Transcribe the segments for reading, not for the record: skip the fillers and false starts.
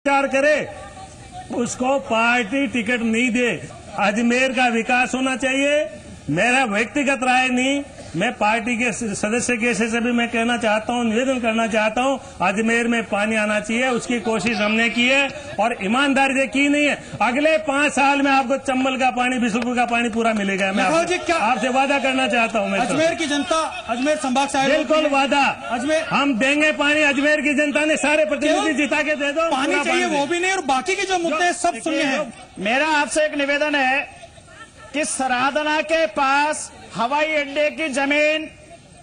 विचार करे उसको पार्टी टिकट नहीं दे। अजमेर का विकास होना चाहिए। मेरा व्यक्तिगत राय नहीं, मैं पार्टी के सदस्य के से भी मैं कहना चाहता हूं, निवेदन करना चाहता हूं, अजमेर में पानी आना चाहिए। उसकी कोशिश हमने की है और ईमानदारी से की नहीं है। अगले 5 साल में आपको चंबल का पानी, बिशुलपुर का पानी पूरा मिलेगा। मैं आपसे वादा करना चाहता हूं। मैं अजमेर की जनता, अजमेर संभाग से बिल्कुल वादा, अजमेर हम देंगे पानी। अजमेर की जनता ने सारे प्रतिनिधि जिता के दे दो। पानी चाहिए वो भी नहीं, और बाकी के जो मुद्दे हैं सब सुने हैं। मेरा आपसे एक निवेदन है कि सराधना के पास हवाई अड्डे की जमीन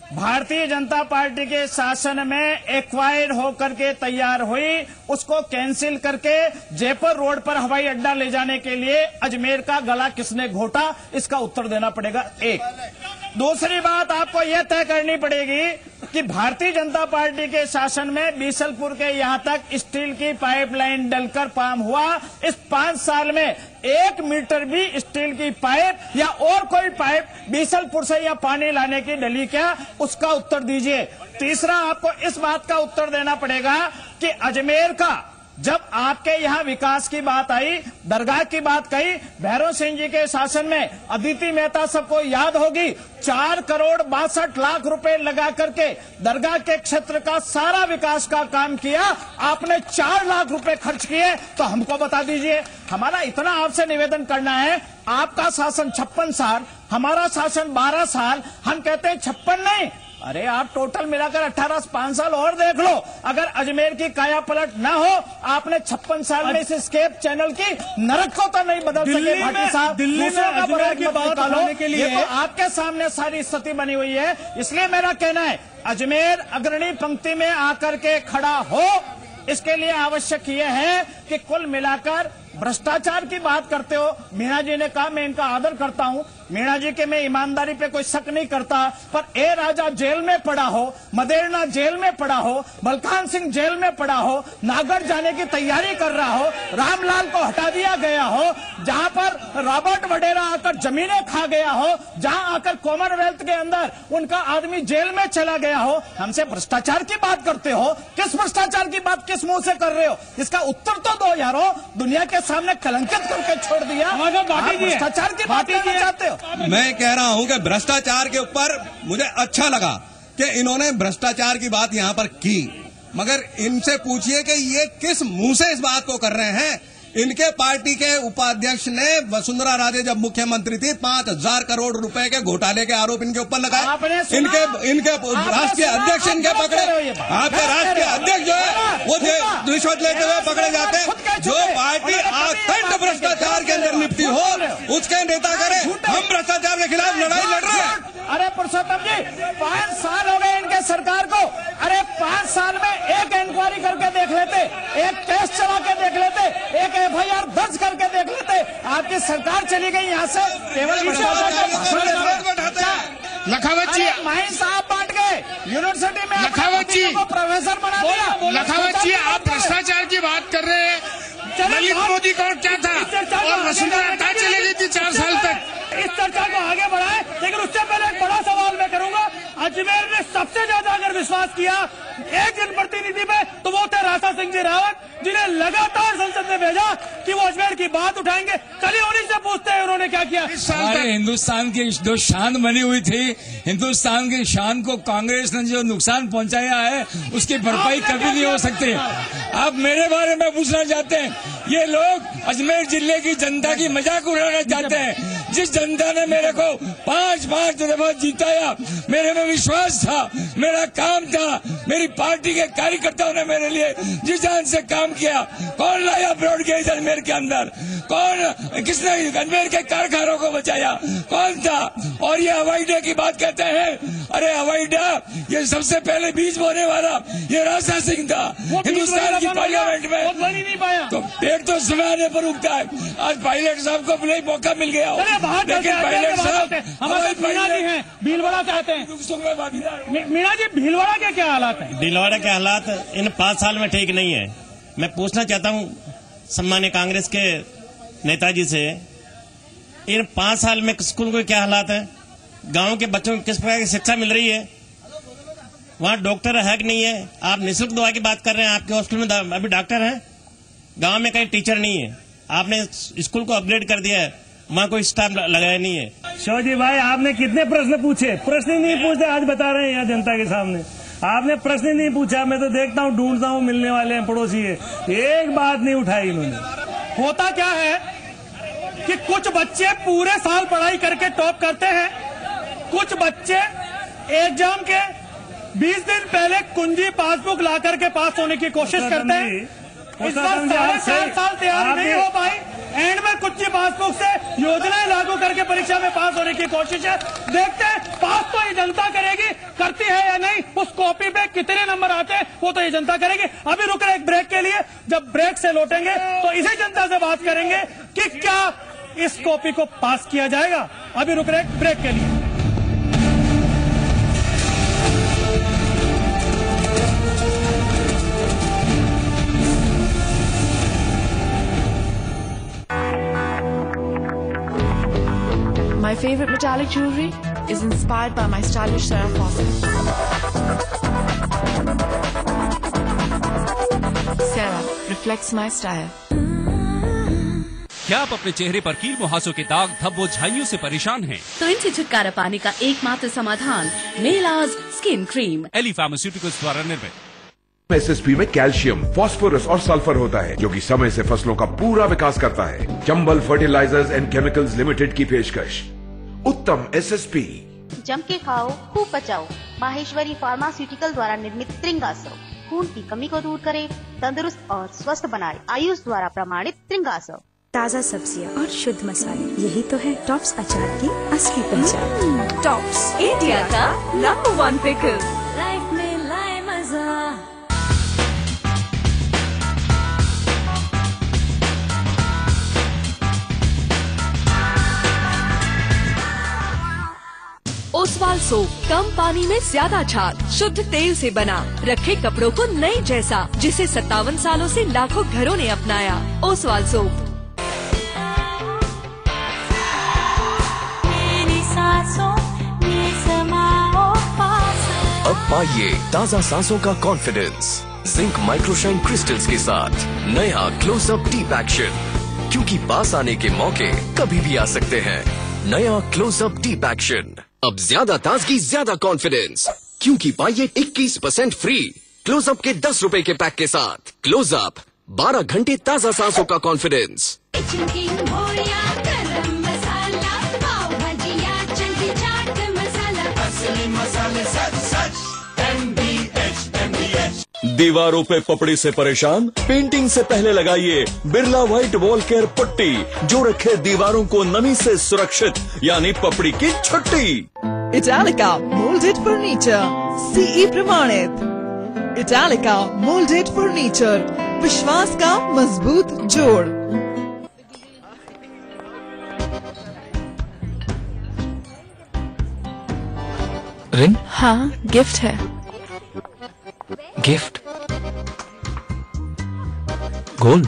भारतीय जनता पार्टी के शासन में एक्वायर्ड होकर के तैयार हुई, उसको कैंसिल करके जयपुर रोड पर हवाई अड्डा ले जाने के लिए अजमेर का गला किसने घोटा, इसका उत्तर देना पड़ेगा। एक दूसरी बात आपको यह तय करनी पड़ेगी कि भारतीय जनता पार्टी के शासन में बीसलपुर के यहां तक स्टील की पाइपलाइन डलकर काम हुआ। इस 5 साल में 1 मीटर भी स्टील की पाइप या और कोई पाइप बीसलपुर से या पानी लाने की डली क्या, उसका उत्तर दीजिए। तीसरा आपको इस बात का उत्तर देना पड़ेगा कि अजमेर का जब आपके यहां विकास की बात आई, दरगाह की बात कही, भैरव सिंह जी के शासन में अदिति मेहता सबको याद होगी, 4 करोड़ 62 लाख रुपए लगा करके दरगाह के क्षेत्र का सारा विकास का काम किया। आपने 4 लाख रुपए खर्च किए, तो हमको बता दीजिए। हमारा इतना आपसे निवेदन करना है, आपका शासन 56 साल, हमारा शासन 12 साल, हम कहते हैं 56 नहीं, अरे आप टोटल मिलाकर 18 5 साल और देख लो। अगर अजमेर की काया पलट न हो, आपने 56 साल में इस स्केप चैनल की नरक को तो नहीं बदल सके भाटी साहब। दिल्ली में अजमेर की बात करने के लिए तो आपके सामने सारी स्थिति बनी हुई है। इसलिए मेरा कहना है अजमेर अग्रणी पंक्ति में आकर के खड़ा हो। इसके लिए आवश्यक यह है कि कुल मिलाकर भ्रष्टाचार की बात करते हो। मीणा जी ने कहा, मैं इनका आदर करता हूं, मीणा जी के मैं ईमानदारी पे कोई शक नहीं करता, पर ए राजा जेल में पड़ा हो, मदेरना जेल में पड़ा हो, बलकान सिंह जेल में पड़ा हो, नागढ़ जाने की तैयारी कर रहा हो, रामलाल को हटा दिया गया हो, जहां पर रॉबर्ट वडेरा आकर जमीनें खा गया हो, जहां आकर कॉमनवेल्थ के अंदर उनका आदमी जेल में चला गया हो, हमसे भ्रष्टाचार की बात करते हो। किस भ्रष्टाचार की बात किस मुंह से कर रहे हो, इसका उत्तर तो दो यारो। दुनिया के सामने कलंकित करके छोड़ दिया, भ्रष्टाचार की बात करना चाहते हो। मैं कह रहा हूं कि भ्रष्टाचार के ऊपर मुझे अच्छा लगा कि इन्होंने भ्रष्टाचार की बात यहां पर की, मगर इनसे पूछिए कि ये किस मुंह से इस बात को कर रहे हैं। इनके पार्टी के उपाध्यक्ष ने वसुंधरा राजे जब मुख्यमंत्री थी 5000 करोड़ रुपए के घोटाले के आरोप इनके ऊपर लगाए। इनके राष्ट्रीय अध्यक्ष इनके पकड़े, आपके राष्ट्रीय अध्यक्ष जो है वो रिश्वत लेते हुए पकड़े जाते हैं। जो पार्टी अखंड भ्रष्टाचार के अंदर निपटी हो उसके नेता करे, हम भ्रष्टाचार के खिलाफ लड़ाई लड़ रहे हैं। अरे पुरुषोत्तम जी, 5 साल हो गए इनके सरकार को। अरे 5 साल में एक इंक्वायरी करके देख लेते, एक टेस्ट चला के देख लेते, एक FIR दर्ज करके देख लेते। आपकी सरकार चली गई यहाँ से केवल लखावत जी, माइन साहब बांट गए यूनिवर्सिटी में, लखावत जी को प्रोफेसर बना दिया। लखावत जी, आप भ्रष्टाचार की बात कर रहे हैं। नरेंद्र मोदी का क्या था और वसुंधरा कहाँ चली गई थी 4 साल तक। इस चर्चा को आगे बढ़ाएं, लेकिन उससे पहले एक बड़ा सवाल मैं करूंगा। अजमेर ने सबसे ज्यादा अगर विश्वास किया एक जनप्रतिनिधि पे, तो वो थे राजा सिंह जी रावत, जिन्हें लगातार संसद में भेजा कि वो अजमेर की बात उठाएंगे। चलिए उन्हीं से पूछते हैं उन्होंने क्या किया। हमारे हिंदुस्तान की जो शान बनी हुई थी, हिंदुस्तान की शान को कांग्रेस ने जो नुकसान पहुंचाया है उसकी भरपाई कभी नहीं हो सकती। आप मेरे बारे में पूछना चाहते हैं, ये लोग अजमेर जिले की जनता की मजाक उड़ाना चाहते हैं। जिस जनता ने मेरे को 5 दफा जिताया, मेरे में विश्वास था, मेरा काम था, मेरी पार्टी के कार्यकर्ताओं ने मेरे लिए जिस जान से काम किया। कौन लाया ब्रॉडगेज अजमेर के अंदर, कौन, किसने अजमेर के कारखानों को बचाया, कौन था। और ये हवाई अड्डे की बात कहते हैं, अरे हवाई अड्डा ये सबसे पहले बीज बोने वाला ये राजा सिंह था हिंदुस्तान की पार्लियामेंट में, नहीं पाया। तो पेड़ तो समय आने पर उगता है। आज पायलट साहब को भी मौका मिल गया हो, लेकिन पायलट साहब हमारे मीणा जी हैं, भीलवाड़ा कहते हैं। मीणा जी, भीलवाड़ा के क्या हालात है? भीलवाड़ा के हालात इन 5 साल में ठीक नहीं है। मैं पूछना चाहता हूँ सम्मान्य कांग्रेस के नेताजी से, इन 5 साल में स्कूल के क्या हालात है, गांव के बच्चों को किस प्रकार की शिक्षा मिल रही है, वहाँ डॉक्टर है कि नहीं है। आप निःशुल्क दवा की बात कर रहे हैं, आपके हॉस्पिटल में अभी डॉक्टर हैं? गांव में कहीं टीचर नहीं है, आपने स्कूल को अपग्रेड कर दिया है, वहाँ कोई स्टाफ लगाया नहीं है। शिवाजी भाई, आपने कितने प्रश्न पूछे? प्रश्न ही नहीं पूछते, आज बता रहे हैं यहाँ जनता के सामने। आपने प्रश्न ही नहीं पूछा। मैं तो देखता हूँ, ढूंढता हूँ, मिलने वाले हैं पड़ोसी है, एक बात नहीं उठाई इन्होंने। होता क्या है कि कुछ बच्चे पूरे साल पढ़ाई करके टॉप करते हैं, कुछ बच्चे एग्जाम के 20 दिन पहले कुंजी पासबुक ला करके पास होने की कोशिश करते हैं। इस बार 4.5 साल तैयार नहीं हो पाई, एंड में कुछ पासबुक से योजनाएं लागू करके परीक्षा में पास होने की कोशिश है। देखते हैं पास तो ये जनता करेगी, करती है या नहीं, उस कॉपी पे कितने नंबर आते हैं वो तो ये जनता करेगी। अभी रुक रहे एक ब्रेक के लिए, जब ब्रेक से लौटेंगे तो इसी जनता से बात करेंगे कि क्या इस कॉपी को पास किया जाएगा। अभी रुक रहे एक ब्रेक के लिए। My favorite metallic jewelry is inspired by my stylish Sarah Fawcett. Sarah reflects my style. क्या आप अपने चेहरे पर कील मुहासों के दाग, धब्बों, झाइयों से परेशान हैं? तो इनसे छुटकारा पाने का एकमात्र समाधान मेलाज स्किन क्रीम, एली फार्मास्यूटिकल्स द्वारा निर्मित। एसएसपी में कैल्शियम, फास्फोरस और सल्फर होता है, जो कि समय से फसलों का पूरा विकास करता है। Chambal fertilisers and chemicals limited की पेशकश उत्तम एसएसपी। जम के खाओ, खूब बचाओ। माहेश्वरी फार्मास्यूटिकल द्वारा निर्मित त्रिंगासव खून की कमी को दूर करे, तंदुरुस्त और स्वस्थ बनाए। आयुष द्वारा प्रमाणित त्रिंगासव। ताज़ा सब्जियां और शुद्ध मसाले, यही तो है टॉप्स अचार की असली पहचान। टॉप्स, इंडिया का नंबर 1 पिकल। लाइफ में लाए मजा। ओसवाल सोप, कम पानी में ज्यादा छाग, शुद्ध तेल से बना, रखे कपड़ों को नए जैसा, जिसे 57 सालों से लाखों घरों ने अपनाया। ओसवाल सोप। अब पाइए ताज़ा सांसों का कॉन्फिडेंस जिंक माइक्रोशाइन क्रिस्टल्स के साथ नया क्लोजअप डीप एक्शन, क्योंकि पास आने के मौके कभी भी आ सकते हैं। नया क्लोजअप डीप एक्शन, अब ज्यादा ताजगी, ज्यादा कॉन्फिडेंस, क्योंकि पाइए 21% फ्री क्लोजअप के 10 रुपए के पैक के साथ। क्लोजअप 12 घंटे ताज़ा सांसों का कॉन्फिडेंस। दीवारों पे पपड़ी से परेशान? पेंटिंग से पहले लगाइए बिरला व्हाइट वॉल केयर पट्टी, जो रखे दीवारों को नमी से सुरक्षित, यानी पपड़ी की छुट्टी। इटालिका मोल्डेड फर्नीचर, सीई प्रमाणित। इटालिका मोल्डेड फर्नीचर, विश्वास का मजबूत जोड़। रिंग? हाँ, गिफ्ट है। गिफ्ट? गोल्ड?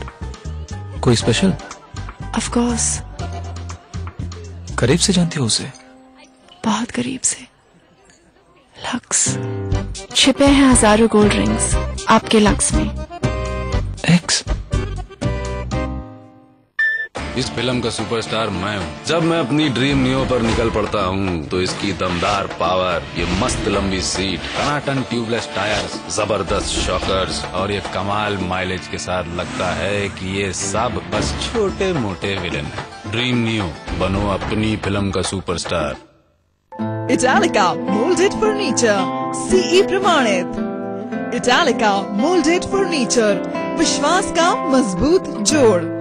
कोई स्पेशल? Of course. करीब से जानती हो उसे? बहुत करीब से। लक्स। छिपे हैं हजारों गोल्ड रिंग्स आपके लक्स में। एक्स? इस फिल्म का सुपरस्टार मैं हूँ। जब मैं अपनी ड्रीम नियो पर निकल पड़ता हूँ तो इसकी दमदार पावर, ये मस्त लंबी सीट, टनाटन ट्यूबलेस टायर्स, जबरदस्त शॉकर्स और ये कमाल माइलेज के साथ लगता है कि ये सब बस छोटे मोटे विलन हैं। ड्रीम नियो, बनो अपनी फिल्म का सुपरस्टार। इटालिका मोल्डेड फर्नीचर, सीई प्रमाणित। इटालिका मोल्डेड फर्नीचर, विश्वास का मजबूत जोड़।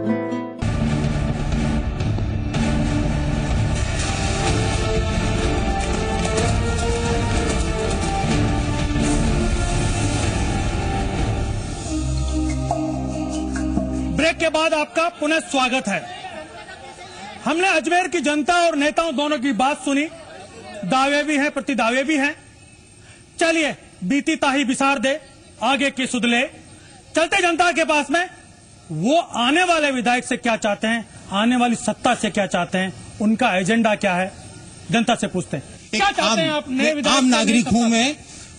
ब्रेक के बाद आपका पुनः स्वागत है। हमने अजमेर की जनता और नेताओं दोनों की बात सुनी, दावे भी हैं, प्रतिदावे भी हैं। चलिए बीती ताही बिसार दे, आगे की सुध ले। चलते जनता के पास में, वो आने वाले विधायक से क्या चाहते हैं, आने वाली सत्ता से क्या चाहते हैं, उनका एजेंडा क्या है, जनता से पूछते हैं। क्या चाहते हैं आप नए विधायक? आम नागरिक हूं मैं,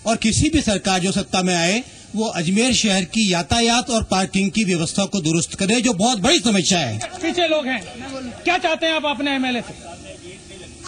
और किसी भी सरकार जो सत्ता में आए वो अजमेर शहर की यातायात और पार्किंग की व्यवस्था को दुरुस्त करे, जो बहुत बड़ी समस्या है। पीछे लोग हैं, क्या चाहते हैं आप अपने एमएलए से?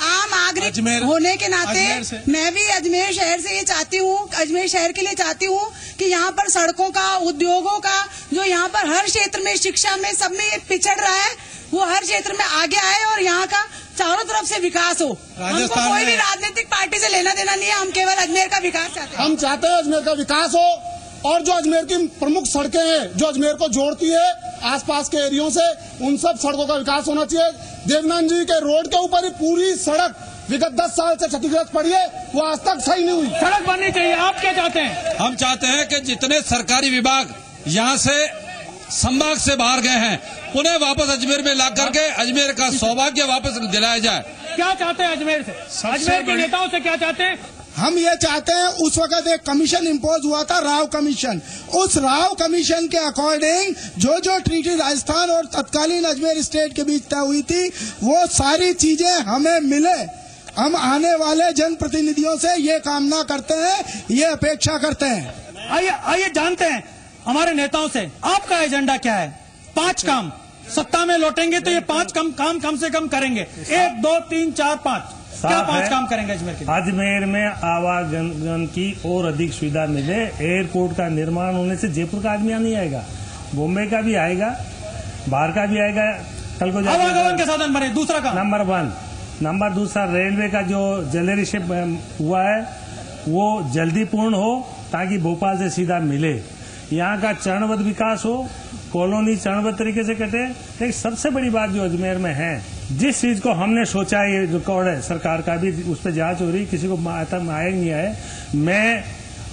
आम नागरिक होने के नाते मैं भी अजमेर शहर से ये चाहती हूँ, अजमेर शहर के लिए चाहती हूँ कि यहाँ पर सड़कों का, उद्योगों का, जो यहाँ पर हर क्षेत्र में, शिक्षा में, सब में ये पिछड़ रहा है, वो हर क्षेत्र में आगे आए और यहाँ का चारों तरफ से विकास हो। हमको कोई भी राजनीतिक पार्टी से लेना देना नहीं है, हम केवल अजमेर का विकास चाहते हैं। हम चाहते हैं अजमेर का विकास हो, और जो अजमेर की प्रमुख सड़कें हैं जो अजमेर को जोड़ती है आसपास के एरियो से, उन सब सड़कों का विकास होना चाहिए। देवनान जी के रोड के ऊपर ही पूरी सड़क विगत 10 साल से क्षतिग्रस्त पड़ी है, वो आज तक सही नहीं हुई। सड़क बननी चाहिए। आप क्या चाहते हैं? हम चाहते हैं कि जितने सरकारी विभाग यहाँ से संभाग से बाहर गए हैं, उन्हें वापस अजमेर में ला करके अजमेर का सौभाग्य वापस दिलाया जाए। क्या चाहते हैं अजमेर से? अजमेर के नेताओं से क्या चाहते हैं? हम ये चाहते हैं, उस वक्त एक कमीशन इम्पोज हुआ था, राव कमीशन, उस राव कमीशन के अकॉर्डिंग जो जो ट्रीटी राजस्थान और तत्कालीन अजमेर स्टेट के बीच तय हुई थी, वो सारी चीजें हमें मिले। हम आने वाले जनप्रतिनिधियों से ये कामना करते हैं, ये अपेक्षा करते हैं। आइए जानते हैं हमारे नेताओं से, आपका एजेंडा क्या है? 5 काम, सत्ता में लौटेंगे तो ये 5 काम कम से कम करेंगे। 1, 2, 3, 4, 5 क्या 5 काम करेंगे अजमेर के? अजमेर में आवागमन की और अधिक सुविधा मिले। एयरपोर्ट का निर्माण होने से जयपुर का आदमी नहीं आएगा, बॉम्बे का भी आएगा, बाहर का भी आएगा। कल को आवागमन के साधन बने। दूसरा काम, नंबर 1। नंबर 2 रेलवे का जो जलेरी शिप हुआ है वो जल्दी पूर्ण हो, ताकि भोपाल से सीधा मिले। यहाँ का चरणबद्ध विकास हो, कॉलोनी चरणबद्ध तरीके से कटे। लेकिन सबसे बड़ी बात जो अजमेर में है, जिस चीज को हमने सोचा, ये रिकॉर्ड है सरकार का भी, उस पर जांच हो रही, किसी को आया नहीं आए। मैं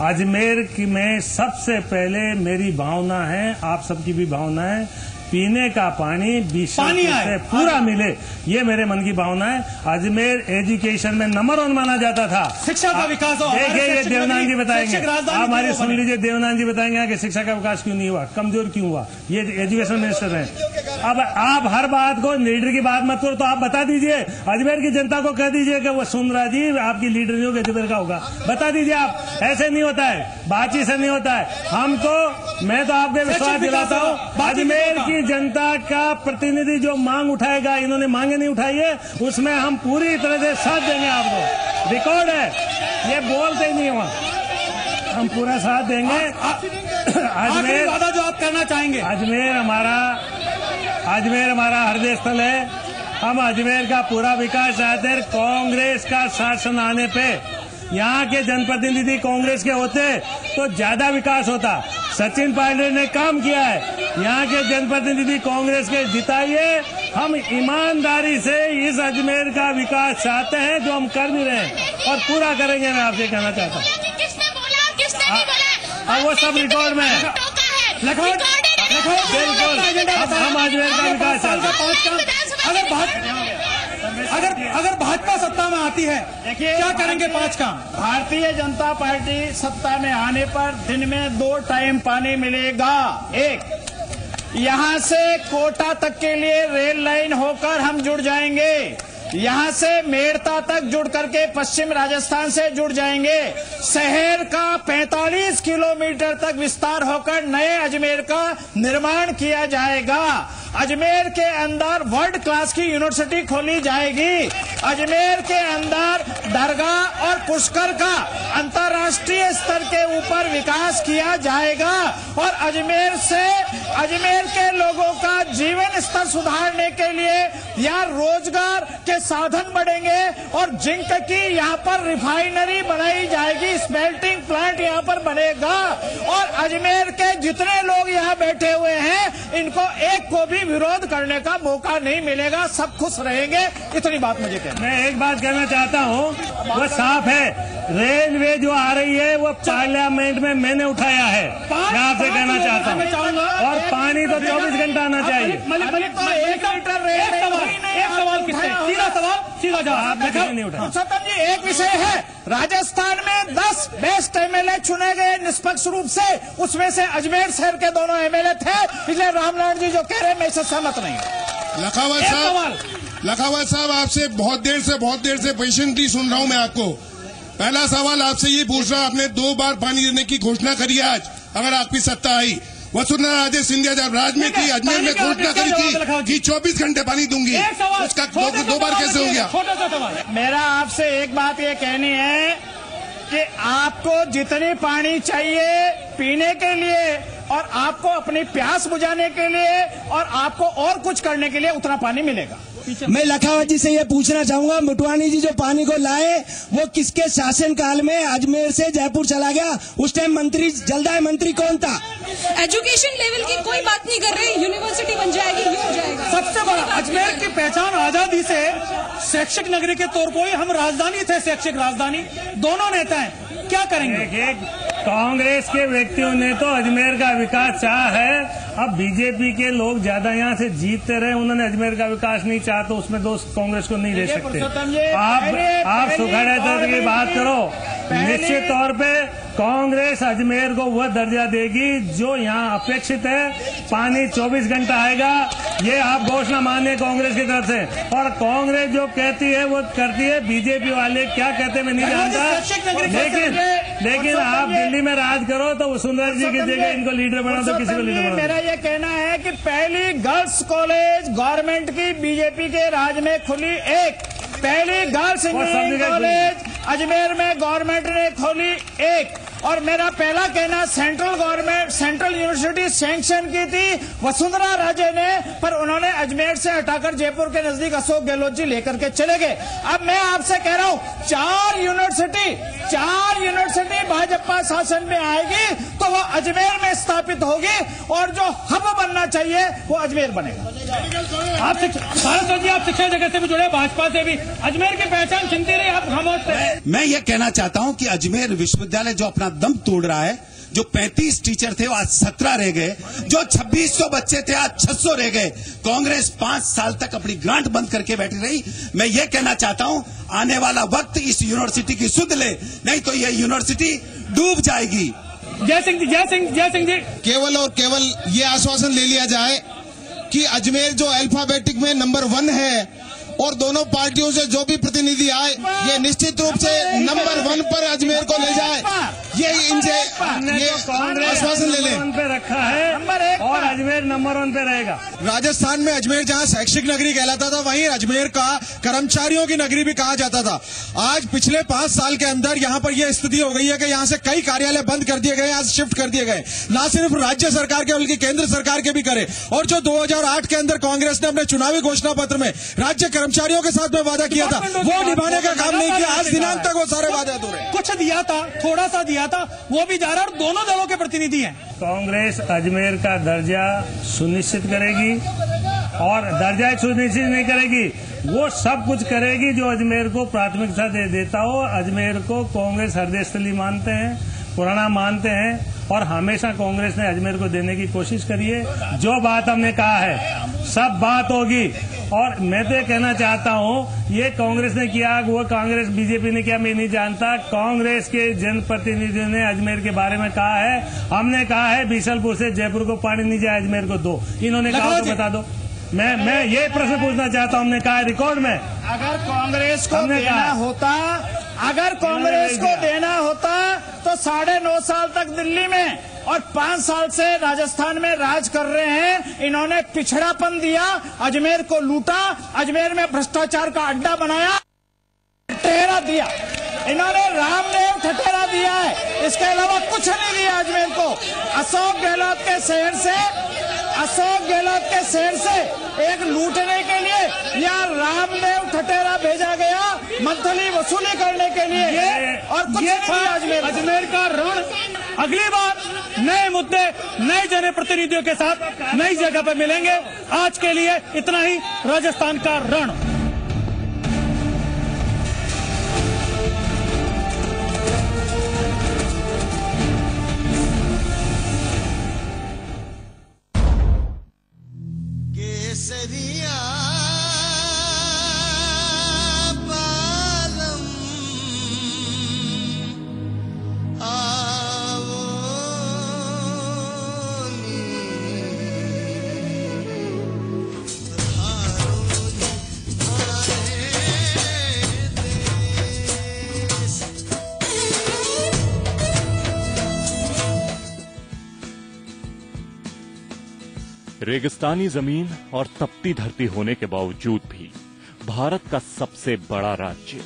अजमेर की में सबसे पहले मेरी भावना है, आप सबकी भी भावना है, पीने का पानी से पूरा मिले, ये मेरे मन की भावना है। अजमेर एजुकेशन में नंबर 1 माना जाता था। शिक्षा का विकास हो। देखिए ये देवनान जी बताएंगे, आप हमारी सुन लीजिए, देवनान जी बताएंगे यहाँ कि शिक्षा का विकास क्यों नहीं हुआ, कमजोर क्यों हुआ। ये एजुकेशन मिनिस्टर हैं। अब आप हर बात को लीडर की बात मत करो, तो आप बता दीजिए, अजमेर की जनता को कह दीजिए कि वो सुंदरा जी आपकी लीडर नहीं होगी, अजमेर का होगा। बता दीजिए आप, ऐसे नहीं होता है, बातचीत से नहीं होता है। मैं तो आपके विश्वास दिलाता हूँ, अजमेर की जनता का प्रतिनिधि जो मांग उठाएगा, इन्होंने मांगे नहीं उठाई है, उसमें हम पूरी तरह से साथ देंगे। आपको रिकॉर्ड है, ये बोलते ही नहीं हुआ, हम पूरा साथ देंगे। अजमेर वादा जो आप करना चाहेंगे, अजमेर हमारा हृदय स्थल है। हम अजमेर का पूरा विकास चाहते हैं। कांग्रेस का शासन आने पे यहाँ के जनप्रतिनिधि कांग्रेस के होते तो ज्यादा विकास होता। सचिन पायलट ने काम किया है, यहाँ के जनप्रतिनिधि कांग्रेस के जिताइए। हम ईमानदारी से इस अजमेर का विकास चाहते हैं, जो हम कर भी रहे हैं और पूरा करेंगे। मैं आपसे कहना चाहता हूँ, अब वो सब रिकॉर्ड में है, बिल्कुल। अब हम अजमेर का विकास चाहते हैं। अगर भाजपा सत्ता में आती है, क्या करेंगे 5 काम? भारतीय जनता पार्टी सत्ता में आने पर दिन में 2 टाइम पानी मिलेगा। 1, यहाँ से कोटा तक के लिए रेल लाइन होकर हम जुड़ जाएंगे, यहाँ से मेड़ता तक जुड़ करके पश्चिम राजस्थान से जुड़ जाएंगे। शहर का 45 किलोमीटर तक विस्तार होकर नए अजमेर का निर्माण किया जाएगा। अजमेर के अंदर वर्ल्ड क्लास की यूनिवर्सिटी खोली जाएगी। अजमेर के अंदर दरगाह और पुष्कर का अंतर्राष्ट्रीय स्तर के ऊपर विकास किया जाएगा और अजमेर के लोगों का जीवन स्तर सुधारने के लिए यहाँ रोजगार के साधन बढ़ेंगे और जिंक की यहाँ पर रिफाइनरी बनाई जाएगी, स्मेल्टिंग प्लांट यहाँ पर बनेगा और अजमेर के जितने लोग यहाँ बैठे हुए हैं इनको एक को भी विरोध करने का मौका नहीं मिलेगा, सब खुश रहेंगे। इतनी बात मुझे कहना। मैं एक बात कहना चाहता हूँ, वो साफ है, रेलवे जो आ रही है वो पार्लियामेंट में मैंने उठाया है, मैं आपसे कहना चाहता हूँ। और पानी तो 24 घंटा आना चाहिए। एक सवाल सीधा जवाब नहीं उठाया। सतम जी, एक विषय है, राजस्थान में 10 बेस्ट एमएलए चुने गए निष्पक्ष रूप से, उसमें से अजमेर शहर के दोनों एमएलए थे, इसलिए रामनारायण जी जो कह रहे हैं मैं इससे सहमत नहीं हूँ। लखावत साहब आपसे बहुत देर से पेशेंटली सुन रहा हूँ मैं आपको। पहला सवाल आपसे ये पूछ रहा हूँ, आपने 2 बार पानी देने की घोषणा करी आज, अगर आपकी सत्ता आई। वसुंधरा राजे सिंधिया जब राज में थी, अजमेर में घोषणा करी थी कि 24 घंटे पानी दूंगी, उसका दो बार कैसे हो गया? छोटा सा सवाल, मेरा आपसे एक बात ये कहनी है कि आपको जितनी पानी चाहिए पीने के लिए और आपको अपनी प्यास बुझाने के लिए और आपको और कुछ करने के लिए उतना पानी मिलेगा। मैं लखावत जी से ये पूछना चाहूंगा, मोटवानी जी जो पानी को लाए वो किसके शासन काल में अजमेर से जयपुर चला गया? उस टाइम मंत्री जलदाय मंत्री कौन था? एजुकेशन लेवल की कोई बात नहीं कर रहे, यूनिवर्सिटी बन जाएगी, ये हो जाएगा। सबसे बड़ा अजमेर की पहचान आजादी से शैक्षिक नगरी के तौर पर हम राजधानी थे, शैक्षिक राजधानी। दोनों नेता हैं, क्या करेंगे? कांग्रेस के व्यक्तियों ने तो अजमेर का विकास चाहा है, अब बीजेपी के लोग ज्यादा यहाँ से जीतते रहे, उन्होंने अजमेर का विकास नहीं चाहा, तो उसमें दोस्त कांग्रेस को नहीं ले सकते। आप सुखड़े दर्द की बात करो, निश्चित तौर पे कांग्रेस अजमेर को वह दर्जा देगी जो यहाँ अपेक्षित है। पानी 24 घंटा आएगा, ये आप घोषणा मानिए कांग्रेस की तरफ से, और कांग्रेस जो कहती है वो करती है। बीजेपी वाले क्या कहते हैं मैं नहीं जानता, लेकिन आप दिल्ली में राज करो तो वसुंधरा जी की जगह इनको लीडर बना दो, किसी को लीडर बना दो। मेरा ये कहना है कि पहली गर्ल्स कॉलेज गवर्नमेंट की बीजेपी के राज में खुली, एक पहली गर्ल्स इंजीनियरिंग कॉलेज अजमेर में गवर्नमेंट ने खोली, एक। और मेरा पहला कहना, central government central university sanction की थी वसुंधरा राजे ने, पर उन्होंने अजमेर से हटाकर जयपुर के नजदीक अशोक गहलोत जी लेकर के चले गए। अब मैं आपसे कह रहा हूं, 4 यूनिवर्सिटी भाजपा शासन में आएगी तो वो अजमेर में स्थापित होगी, और जो हब बनना चाहिए वो अजमेर बनेगा। आप शिक्षा जगत से भी जुड़े, भाजपा से भी, अजमेर की पहचान सुनती रही, आप खामोश थे। मैं ये कहना चाहता हूं कि अजमेर विश्वविद्यालय जो अपना दम तोड़ रहा है, जो 35 टीचर थे वो आज 17 रह गए, जो 2600 बच्चे थे आज 600 रह गए। कांग्रेस 5 साल तक अपनी ग्रांट बंद करके बैठी रही। मैं ये कहना चाहता हूं, आने वाला वक्त इस यूनिवर्सिटी की सुध ले, नहीं तो ये यूनिवर्सिटी डूब जाएगी। जय सिंह जी, केवल और केवल ये आश्वासन ले लिया जाए कि अजमेर जो अल्फाबेटिक में नंबर 1 है, और दोनों पार्टियों से जो भी प्रतिनिधि आए ये निश्चित रूप से नंबर 1 पर अजमेर को ले जाए, ये इनसे ये आश्वासन ले लें। पे रखा है और अजमेर नंबर 1 पे रहेगा। राजस्थान में अजमेर जहां शैक्षिक नगरी कहलाता था, वहीं अजमेर का कर्मचारियों की नगरी भी कहा जाता था। आज पिछले 5 साल के अंदर यहाँ पर यह स्थिति हो गई है कि यहाँ से कई कार्यालय बंद कर दिए गए, आज शिफ्ट कर दिए गए, ना सिर्फ राज्य सरकार के बल्कि केंद्र सरकार के भी करे। और जो 2008 के अंदर कांग्रेस ने अपने चुनावी घोषणा पत्र में राज्य कर्मचारियों के साथ में वादा किया था, वो निभाने का काम नहीं किया। आज दिनांक तक वो सारे वादे अधूरे। कुछ दिया था, थोड़ा सा दिया था, वो भी जा रहा है, और दोनों दलों के प्रतिनिधि हैं। कांग्रेस अजमेर का दर्जा सुनिश्चित करेगी, और दर्जा सुनिश्चित नहीं करेगी, वो सब कुछ करेगी जो अजमेर को प्राथमिकता दे देता हो। अजमेर को कांग्रेस हृदय स्थली मानते हैं, पुराना मानते हैं, और हमेशा कांग्रेस ने अजमेर को देने की कोशिश करी है। जो बात हमने कहा है सब बात होगी। और मैं तो ये कहना चाहता हूं, ये कांग्रेस ने किया, वो कांग्रेस बीजेपी ने किया, मैं नहीं जानता। कांग्रेस के जनप्रतिनिधियों ने अजमेर के बारे में कहा है, हमने कहा है बीसलपुर से जयपुर को पानी नहीं जाए, अजमेर को दो। इन्होंने कहा तो बता दो। मैं ये प्रश्न पूछना चाहता हूं, हमने कहा रिकॉर्ड में, अगर कांग्रेस को देना होता तो 9.5 साल तक दिल्ली में और 5 साल से राजस्थान में राज कर रहे हैं। इन्होंने पिछड़ापन दिया, अजमेर को लूटा, अजमेर में भ्रष्टाचार का अड्डा बनाया, ठहरा दिया। इन्होंने रामदेव ठठेरा दिया है, इसके अलावा कुछ नहीं दिया अजमेर को। अशोक गहलोत के शहर से एक लूटने के लिए या रामदेव ठठेरा भेजा गया मंथली वसूली करने के लिए, और कुछ नहीं अजमेर का ऋण। अगली बार नए मुद्दे, नए जनप्रतिनिधियों के साथ नई जगह पर मिलेंगे। आज के लिए इतना ही, राजस्थान का ऋण। रेगिस्तानी जमीन और तपती धरती होने के बावजूद भी भारत का सबसे बड़ा राज्य,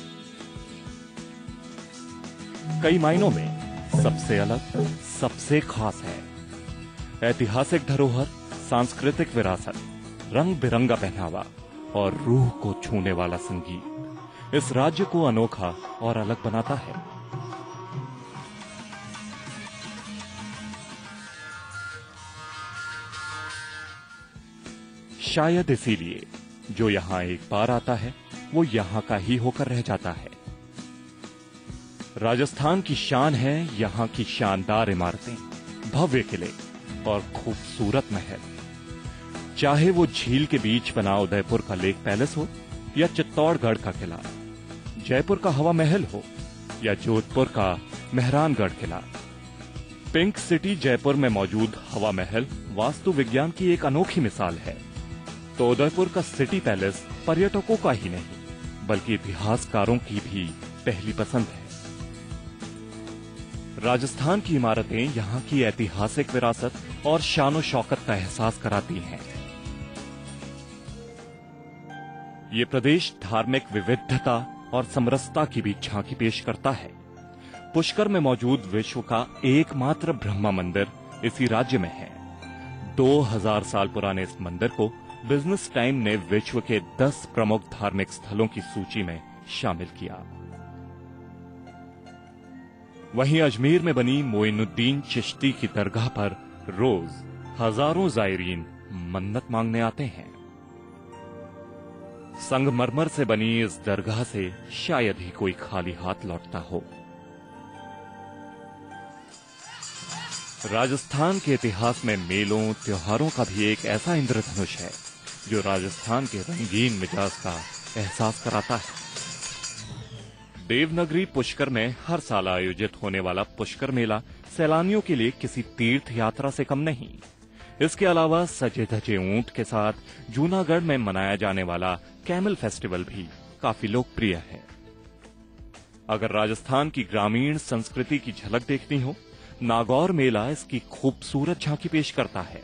कई मायनों में सबसे अलग, सबसे खास है। ऐतिहासिक धरोहर, सांस्कृतिक विरासत, रंग बिरंगा पहनावा और रूह को छूने वाला संगीत इस राज्य को अनोखा और अलग बनाता है। शायद इसीलिए जो यहां एक बार आता है वो यहां का ही होकर रह जाता है। राजस्थान की शान है यहां की शानदार इमारतें, भव्य किले और खूबसूरत महल। चाहे वो झील के बीच बना उदयपुर का लेक पैलेस हो या चित्तौड़गढ़ का किला, जयपुर का हवा महल हो या जोधपुर का मेहरानगढ़ किला। पिंक सिटी जयपुर में मौजूद हवा महल वास्तु विज्ञान की एक अनोखी मिसाल है। तो उदयपुर का सिटी पैलेस पर्यटकों का ही नहीं बल्कि इतिहासकारों की भी पहली पसंद है। राजस्थान की इमारतें यहां की ऐतिहासिक विरासत और शानो शौकत का एहसास कराती हैं। ये प्रदेश धार्मिक विविधता और समरसता की भी झांकी पेश करता है। पुष्कर में मौजूद विश्व का एकमात्र ब्रह्मा मंदिर इसी राज्य में है। 2000 साल पुराने इस मंदिर को बिजनेस टाइम ने विश्व के 10 प्रमुख धार्मिक स्थलों की सूची में शामिल किया। वहीं अजमेर में बनी मोइनुद्दीन चिश्ती की दरगाह पर रोज हजारों जायरीन मन्नत मांगने आते हैं। संगमरमर से बनी इस दरगाह से शायद ही कोई खाली हाथ लौटता हो। राजस्थान के इतिहास में मेलों त्योहारों का भी एक ऐसा इंद्रधनुष है जो राजस्थान के रंगीन मिजाज का एहसास कराता है। देवनगरी पुष्कर में हर साल आयोजित होने वाला पुष्कर मेला सैलानियों के लिए किसी तीर्थ यात्रा से कम नहीं। इसके अलावा सजे धजे ऊंट के साथ जूनागढ़ में मनाया जाने वाला कैमल फेस्टिवल भी काफी लोकप्रिय है। अगर राजस्थान की ग्रामीण संस्कृति की झलक देखनी हो, नागौर मेला इसकी खूबसूरत झांकी पेश करता है।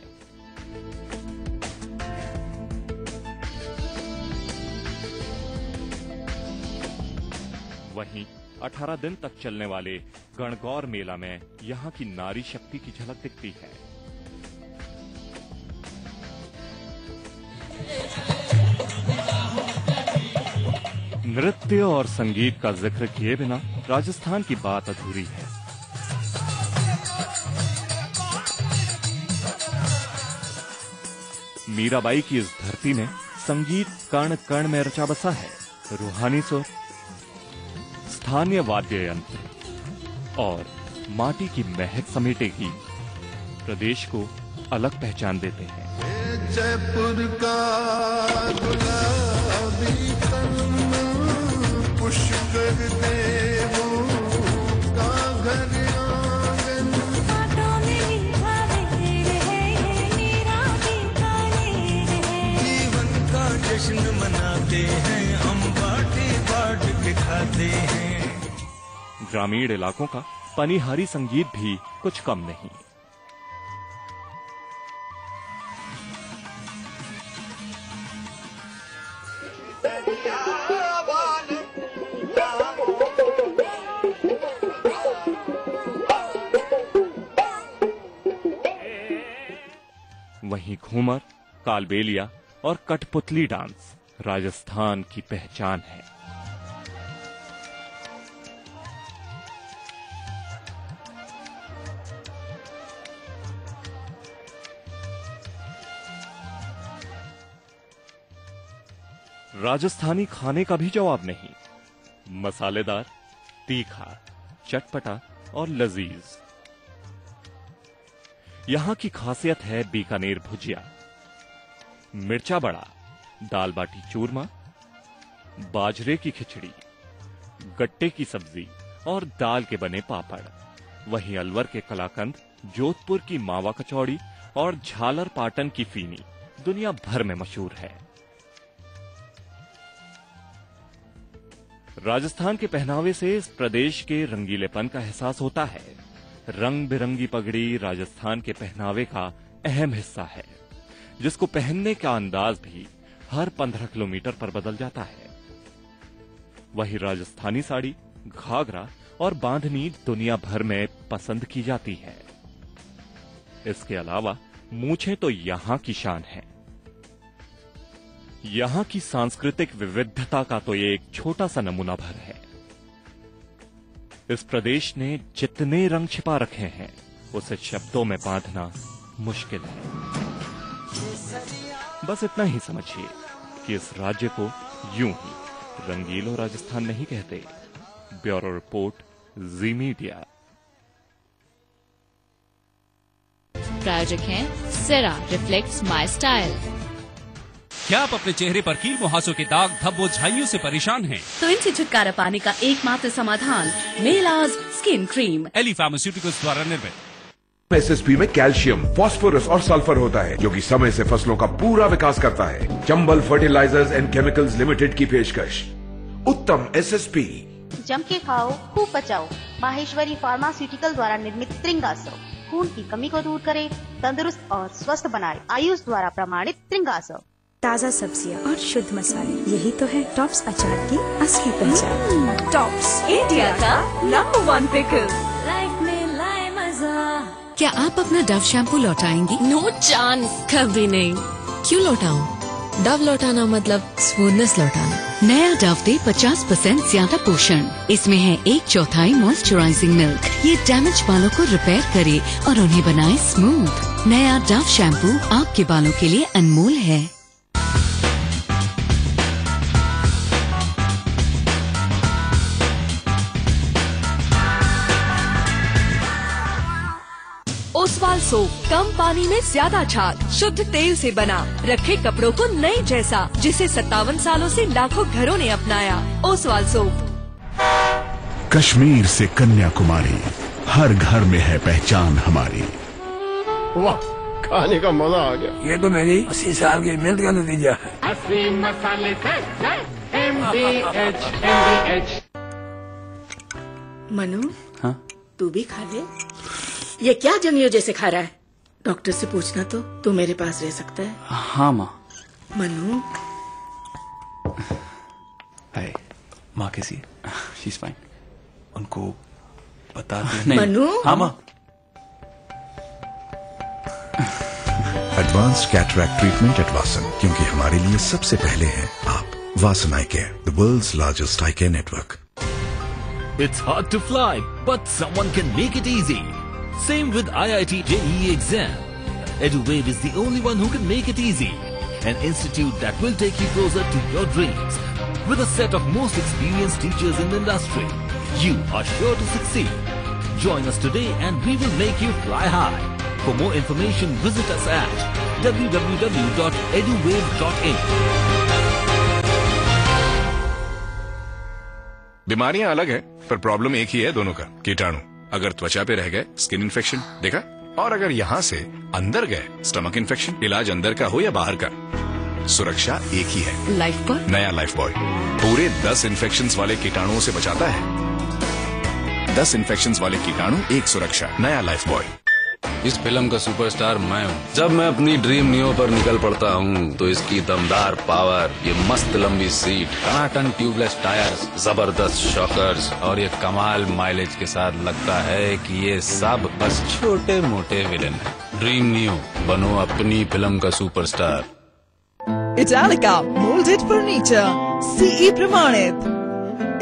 वहीं 18 दिन तक चलने वाले गणगौर मेला में यहां की नारी शक्ति की झलक दिखती है। नृत्य और संगीत का जिक्र किए बिना राजस्थान की बात अधूरी है। मीराबाई की इस धरती में संगीत कण कण में रचा बसा है। रूहानी सुर, स्थानीय वाद्य यंत्र और माटी की महक समेटे गीत प्रदेश को अलग पहचान देते हैं। जयपुर का गुलाबी तन पुष्कर देवों का घर आंगन, जीवन का जश्न मनाते हैं, हम बाटे बाट के खाते हैं। ग्रामीण इलाकों का पनिहारी संगीत भी कुछ कम नहीं। वहीं घूमर, कालबेलिया और कठपुतली डांस राजस्थान की पहचान है। राजस्थानी खाने का भी जवाब नहीं। मसालेदार, तीखा, चटपटा और लजीज। यहां की खासियत है बीकानेर भुजिया, मिर्चा बड़ा, दाल बाटी चूरमा, बाजरे की खिचड़ी, गट्टे की सब्जी और दाल के बने पापड़। वहीं अलवर के कलाकंद, जोधपुर की मावा कचौड़ी और झालर पाटन की फीनी दुनिया भर में मशहूर है। राजस्थान के पहनावे से इस प्रदेश के रंगीलेपन का एहसास होता है। रंग बिरंगी पगड़ी राजस्थान के पहनावे का अहम हिस्सा है। जिसको पहनने का अंदाज भी हर 15 किलोमीटर पर बदल जाता है। वही राजस्थानी साड़ी, घाघरा और बांधनी दुनिया भर में पसंद की जाती है। इसके अलावा मूछें तो यहां की शान है। यहां की सांस्कृतिक विविधता का तो ये एक छोटा सा नमूना भर है। इस प्रदेश ने जितने रंग छिपा रखे हैं उसे शब्दों में बांधना मुश्किल है। बस इतना ही समझिए कि इस राज्य को यूं ही रंगीलो राजस्थान नहीं कहते। ब्यूरो रिपोर्ट, जी मीडिया। प्रायोजक हैं सेरा रिफ्लेक्ट्स माय स्टाइल। क्या आप अपने चेहरे पर कील मुहासों के दाग, धब्बों, झाइयों से परेशान हैं? तो इनसे छुटकारा पाने का एकमात्र समाधान मेलाज स्किन क्रीम, एली फार्मास्यूटिकल्स द्वारा निर्मित। एसएसपी में कैल्शियम, फास्फोरस और सल्फर होता है, जो कि समय से फसलों का पूरा विकास करता है। Chambal fertilisers and chemicals limited की पेशकश, उत्तम एसएसपी। जम के खाओ, खूब पचाओ। माहेश्वरी फार्मास्यूटिकल द्वारा निर्मित त्रिंगासव खून की कमी को दूर करे, तंदुरुस्त और स्वस्थ बनाए। आयुष द्वारा प्रमाणित त्रिंगासव। ताज़ा सब्जियां और शुद्ध मसाले, यही तो है टॉप्स अचार की असली पहचान। टॉप्स इंडिया का नंबर 1 पिकल। क्या आप अपना डव शैम्पू लौटाएंगी? नो चांस, कभी नहीं। क्यों लौटाऊं? डव लौटाना मतलब स्मूथनेस लौटाना। नया डव दे 50% ज्यादा पोषण। इसमें है 1/4 मॉइस्चराइजिंग मिल्क। ये डैमेज बालों को रिपेयर करे और उन्हें बनाए स्मूथ। नया डव शैम्पू आपके बालों के लिए अनमोल है। ओसवाल सोप, कम पानी में ज्यादा झाग, शुद्ध तेल से बना, रखे कपड़ों को नए जैसा, जिसे 57 सालों से लाखों घरों ने अपनाया। ओसवाल सोप। कश्मीर से कन्याकुमारी, हर घर में है पहचान हमारी। वाह, खाने का मजा आ गया। ये तो मेरी 80 साल की मेहनत का नतीजा है। असली मसाले से MDH। मनु, हाँ? तू भी खा ले। ये क्या जंगियों जैसे खा रहा है? डॉक्टर से पूछना तो, तू मेरे पास रह सकता है। हाँ माँ। मनु, हाय, माँ कैसी है? She is fine. उनको बता दे। मनु। हाँ माँ। Advanced cataract treatment at Vasan, क्योंकि हमारे लिए सबसे पहले है आप। Vasan eye care, the world's largest eye care network. It's hard to fly, but someone can make it easy. Same with IIT JEE exam. EduWave is the only one who can make it easy. An institute that will take you closer to your dreams. With a set of most experienced teachers in the industry, you are sure to succeed. Join us today and we will make you fly high. For more information, visit us at www.eduwave.in. बीमारियां अलग है, पर problem एक ही है दोनों का, कीटाणु। अगर त्वचा पे रह गए, स्किन इन्फेक्शन, देखा? और अगर यहाँ से अंदर गए, स्टमक इन्फेक्शन, इलाज अंदर का हो या बाहर का, सुरक्षा एक ही है। Life boy. नया लाइफ बॉय पूरे 10 इन्फेक्शंस वाले कीटाणुओं से बचाता है। 10 इन्फेक्शंस वाले कीटाणु, एक सुरक्षा। नया लाइफ बॉय। इस फिल्म का सुपरस्टार मैं हूँ। जब मैं अपनी ड्रीम नियो पर निकल पड़ता हूँ तो इसकी दमदार पावर, ये मस्त लंबी सीट, टनाटन ट्यूबलेस टायर्स, जबरदस्त शॉकर्स और ये कमाल माइलेज के साथ लगता है कि ये सब बस छोटे मोटे विलन हैं। ड्रीम नियो, बनो अपनी फिल्म का सुपरस्टार। इटालिका मोल्डेड फर्नीचर, CE प्रमाणित।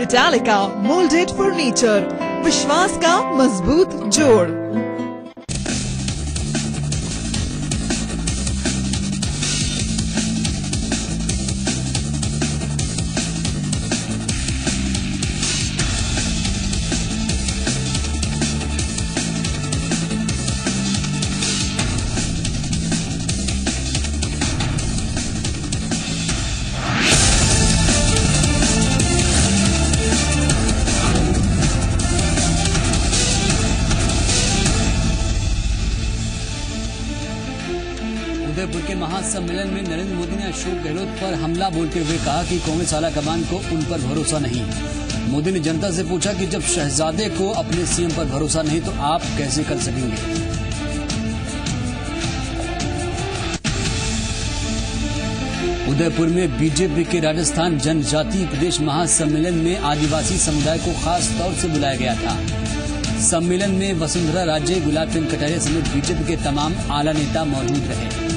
इटालिका मोल्डेड फर्नीचर, विश्वास का मजबूत जोड़। उदयपुर के महासम्मेलन में नरेंद्र मोदी ने अशोक गहलोत पर हमला बोलते हुए कहा कि कांग्रेस आला कमान को उन पर भरोसा नहीं। मोदी ने जनता से पूछा कि जब शहजादे को अपने सीएम पर भरोसा नहीं तो आप कैसे कर सकेंगे। उदयपुर में बीजेपी के राजस्थान जनजातीय प्रदेश महासम्मेलन में आदिवासी समुदाय को खास तौर से बुलाया गया था। सम्मेलन में वसुंधरा राजे, गुलाब चंद कटारिया समेत बीजेपी के तमाम आला नेता मौजूद रहे।